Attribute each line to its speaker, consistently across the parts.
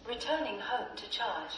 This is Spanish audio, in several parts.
Speaker 1: Returning home to charge.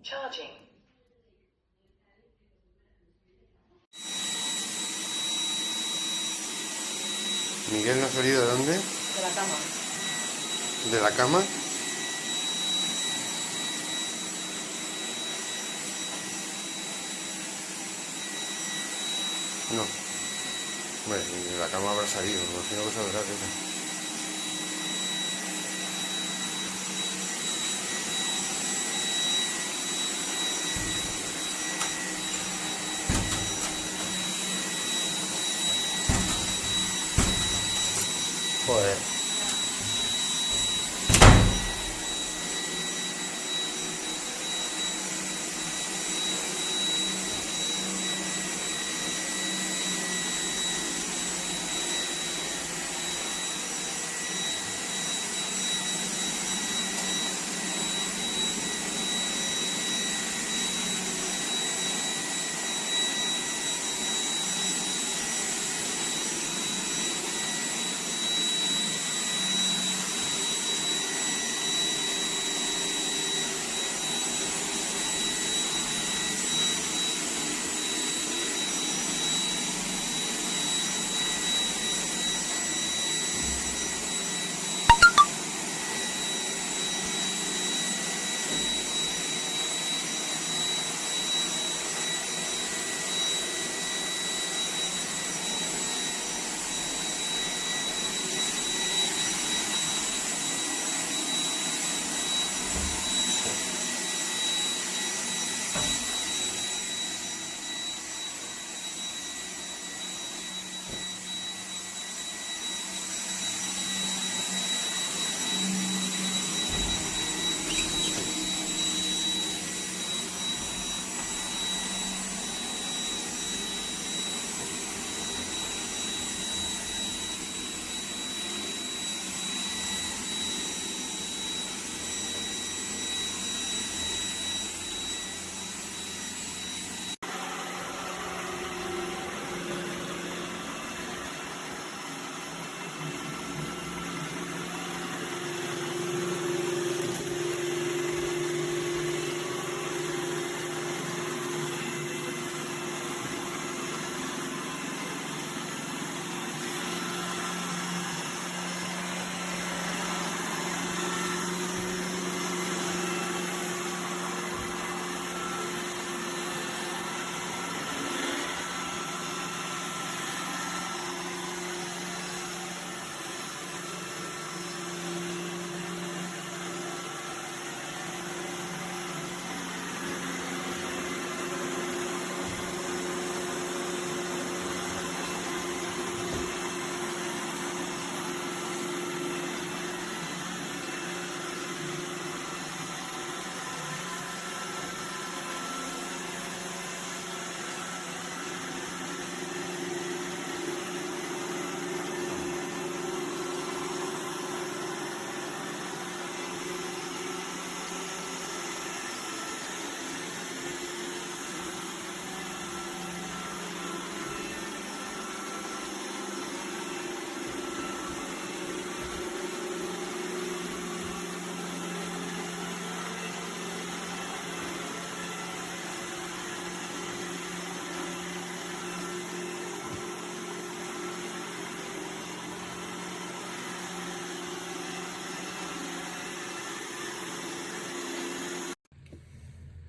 Speaker 1: Charging.
Speaker 2: ¿Miguel no ha salido de dónde?
Speaker 3: De la cama.
Speaker 2: ¿De la cama? No. Bueno, de la cama habrá salido, me imagino que saldrá de esa. Joder.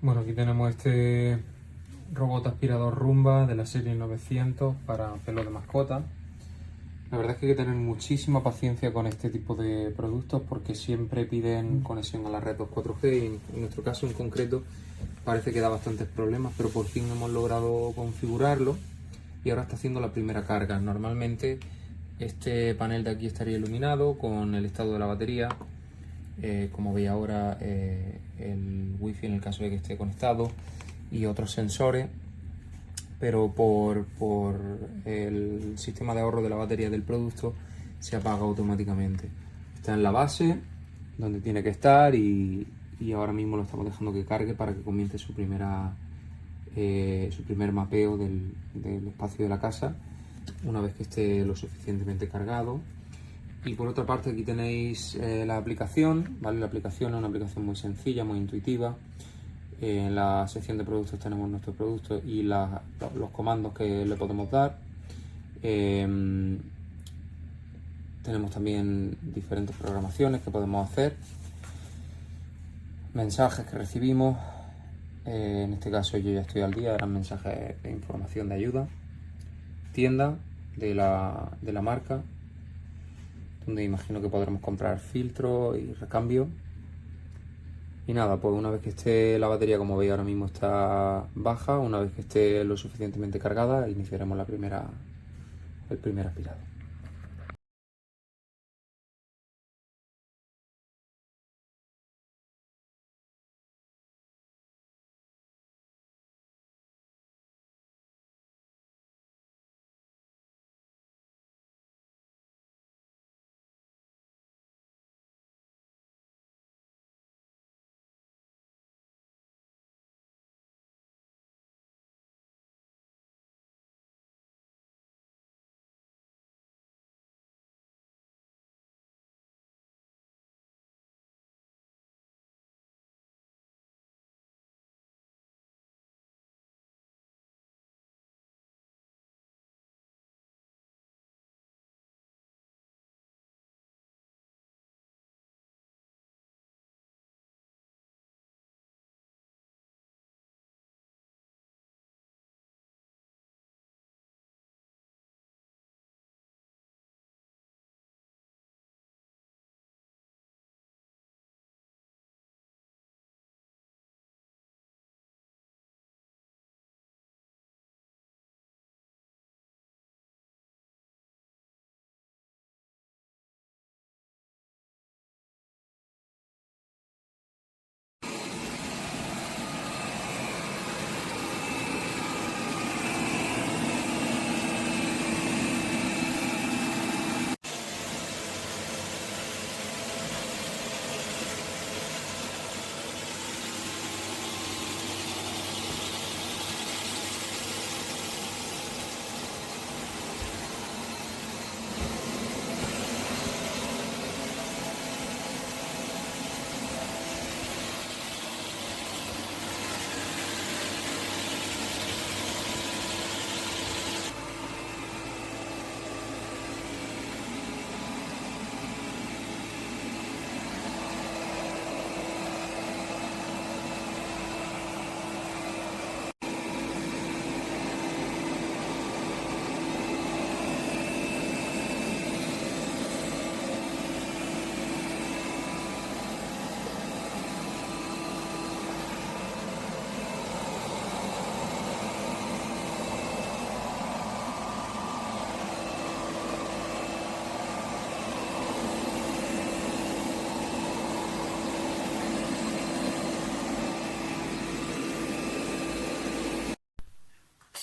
Speaker 3: Bueno, aquí tenemos este robot aspirador Roomba de la serie 900 para pelo de mascota. La verdad es que hay que tener muchísima paciencia con este tipo de productos porque siempre piden conexión a la red 2.4G y en nuestro caso en concreto parece que da bastantes problemas, pero por fin hemos logrado configurarlo y ahora está haciendo la primera carga. Normalmente este panel de aquí estaría iluminado con el estado de la batería, como veis ahora, el wifi en el caso de que esté conectado y otros sensores, pero por el sistema de ahorro de la batería del producto se apaga automáticamente. Está en la base donde tiene que estar y ahora mismo lo estamos dejando que cargue para que comience su primer mapeo del espacio de la casa una vez que esté lo suficientemente cargado. Y por otra parte aquí tenéis la aplicación, ¿vale? La aplicación es una aplicación muy sencilla, muy intuitiva. En la sección de productos tenemos nuestros productos y los comandos que le podemos dar. Tenemos también diferentes programaciones que podemos hacer, mensajes que recibimos. En este caso yo ya estoy al día, eran mensajes de información de ayuda. Tienda de la marca, donde imagino que podremos comprar filtros y recambio. Y nada, pues una vez que esté la batería, como veis ahora mismo está baja, una vez que esté lo suficientemente cargada, iniciaremos el primer aspirado.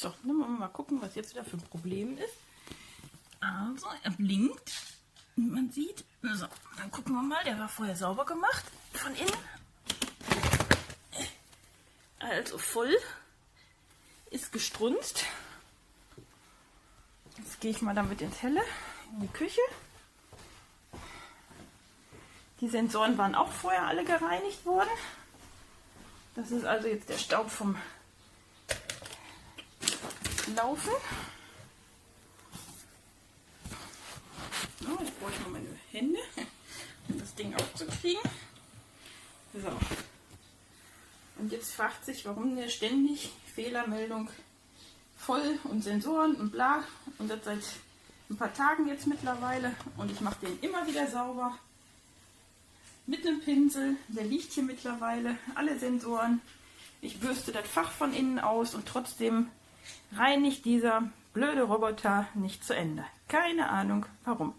Speaker 4: So, dann wollen wir mal gucken, was jetzt wieder für ein Problem ist. Also, er blinkt. Und man sieht, so, dann gucken wir mal, der war vorher sauber gemacht, von innen. Also voll, ist gestrunzt. Jetzt gehe ich mal damit ins Helle, in die Küche. Die Sensoren waren auch vorher alle gereinigt worden. Das ist also jetzt der Staub vom Laufen. So, jetzt brauche ich mal meine Hände, um das Ding aufzukriegen. So. Und jetzt fragt sich, warum der ständig Fehlermeldung voll und Sensoren und bla. Und das seit ein paar Tagen jetzt mittlerweile. Und ich mache den immer wieder sauber. Mit einem Pinsel. Der liegt hier mittlerweile. Alle Sensoren. Ich bürste das Fach von innen aus und trotzdem reinigt dieser blöde Roboter nicht zu Ende. Keine Ahnung warum.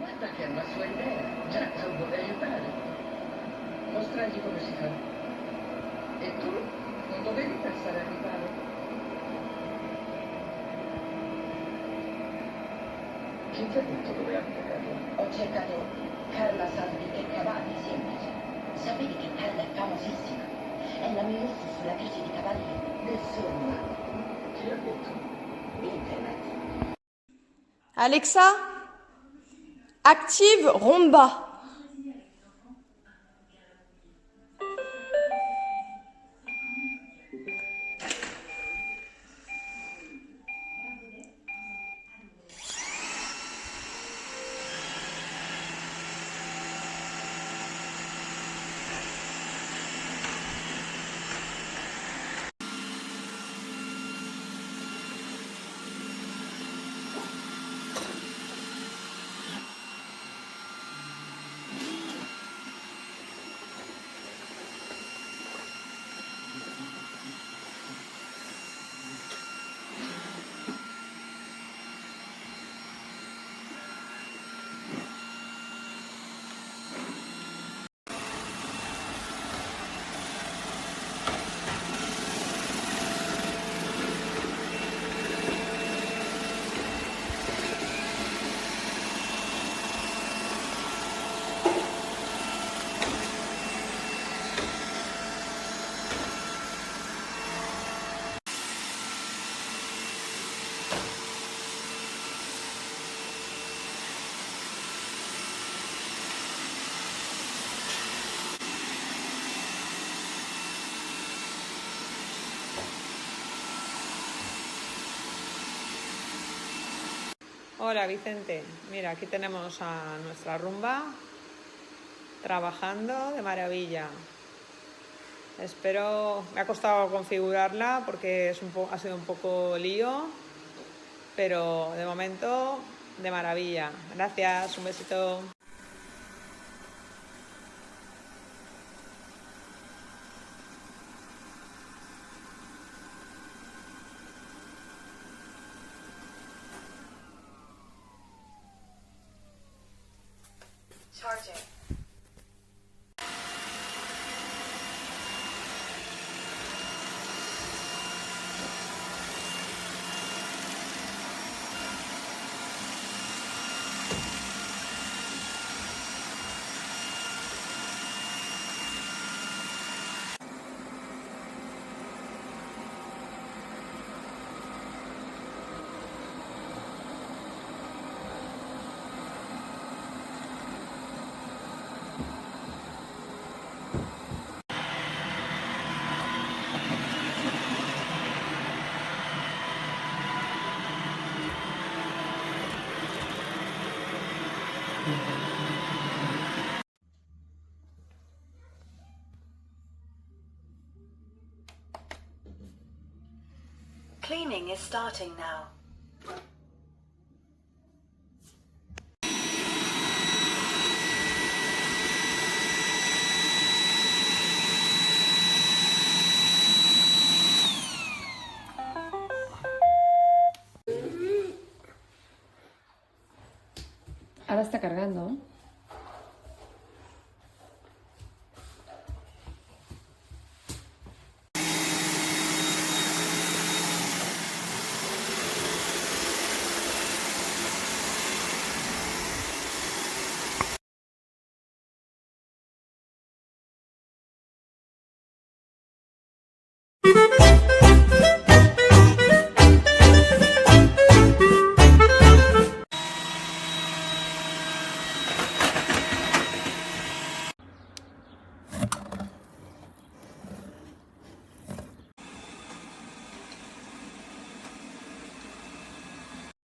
Speaker 5: Guarda che è una sua idea. Già, vuole aiutare. Mostrargli come si fa. E tu non dovevi pensare a riparo. Chi ti ha detto dove abitare?
Speaker 6: Ho cercato Carla Salvi e cavalli semplici. Sapevi che Carla è famosissima? È la migliore sulla crisi di cavalli nessuno.
Speaker 5: Chi ha detto?
Speaker 6: Internet.
Speaker 7: Alexa, active Roomba.
Speaker 8: Hola Vicente, mira, aquí tenemos a nuestra Roomba trabajando de maravilla. Espero, me ha costado configurarla porque ha sido un poco lío, pero de momento de maravilla. Gracias, un besito.
Speaker 1: Charging. Cleaning is starting now.
Speaker 9: Ahora está cargando.
Speaker 10: ¿eh?